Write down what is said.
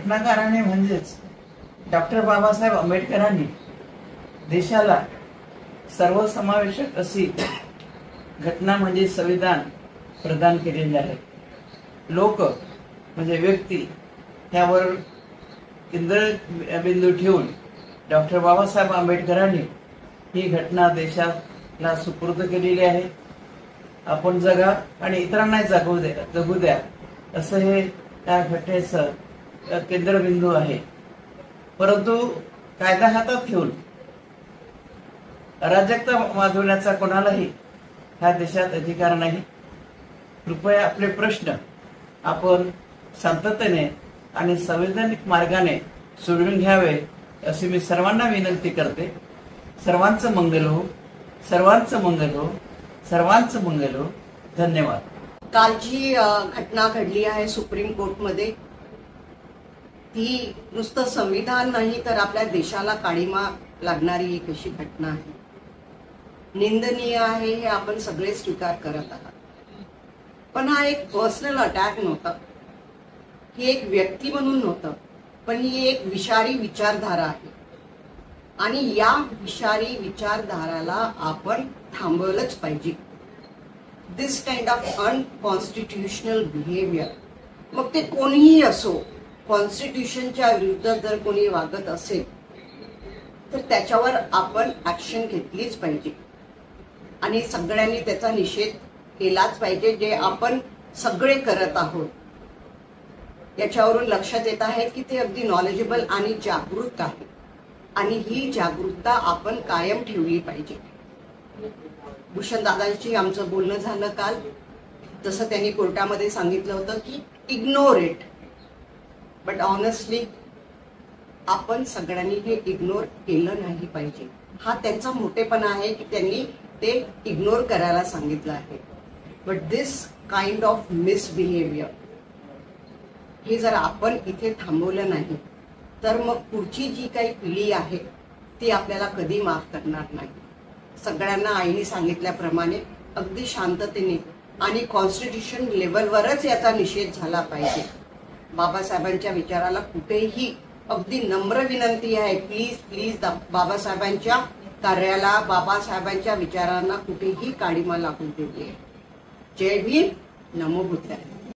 घटनाकाराने म्हणजेच डॉक्टर बाबासाहेब आंबेडकरांनी देशाला सर्वसमावेशक अशी घटना म्हणजे संविधान प्रदान केलेले आहे. लोक म्हणजे व्यक्ती ह्यावर केंद्रबिंदू ठेवून डॉक्टर बाबासाहेब आंबेडकरांनी ही घटना देशाला सुपूर्द केलेली आहे. आपण जगा आणि इतरांना जगू द्या असं हे त्या घटनेचं केंद्रबिंदू आहे. परंतु कायदा हातात घेऊन अराजकता माजवण्याचा कोणालाही ह्या देशात अधिकार नाही. कृपया आपले प्रश्न आपण शांततेने आणि संवैधानिक मार्गाने सोडवून घ्यावे अशी मी सर्वांना विनंती करते. सर्वांचं मंगल हो, सर्वांचं मंगल हो, सर्वांचं मंगल हो. धन्यवाद. काल जी घटना घडली आहे सुप्रीम कोर्टमध्ये, ती नुसतं संविधान नाही तर आपल्या देशाला काळीमा लागणारी एक अशी घटना आहे. निंदनीय आहे हे आपण सगळे स्वीकार करत आहात. पण हा एक पर्सनल अटॅक नव्हता, ही एक व्यक्ती म्हणून नव्हतं, पण ही एक विषारी विचारधारा आहे आणि या विषारी विचारधाराला आपण थांबवलंच पाहिजे. दिस काइंड ऑफ अनकॉन्स्टिट्युशनल बिहेवियर, मग ते कोणीही असो, कॉन्स्टिट्यूशनच्या विरुद्ध जर कोणी वागत असेल तर त्याच्यावर आपण ऍक्शन घेतलीच पाहिजे आणि सगळ्यांनी त्याचा निषेध केलाच पाहिजे. जे आपण सगळे करत आहोत याच्यावरून लक्षात येत आहे की ते अगदी नॉलेजेबल आणि जागरूक आहे आणि ही जागरूकता आपण कायम ठेवली पाहिजे. भूषण दादांशी आमचं बोलणं झालं काल, जसं त्यांनी कोर्टामध्ये सांगितलं होतं की इग्नोर इट, बट ऑनेस्टली आपण सगळ्यांनी हे इग्नोर केलं नाही पाहिजे. हा त्यांचा मोठेपणा आहे की त्यांनी ते इग्नोर करायला सांगितलं आहे. But this kind of misbehaviour हे जर आपण इथे थांबवलं नाही तर मग पुढची जी काही पिढी आहे ती आपल्याला कधी माफ करणार नाही. सगळ्यांना आईने सांगितल्याप्रमाणे अगदी शांततेने आणि कॉन्स्टिट्यूशन लेवलवरच याचा निषेध झाला पाहिजे. बाबासाहेबांच्या विचाराला कुठेही अगदी नम्र विनंती आहे, प्लीज प्लीज बाबासाहेबांच्या कार्याला, बाबासाहेबांच्या विचारांना कुठेही काळीमा लागू देऊ नये. जय भीम, नमो बुद्धाय.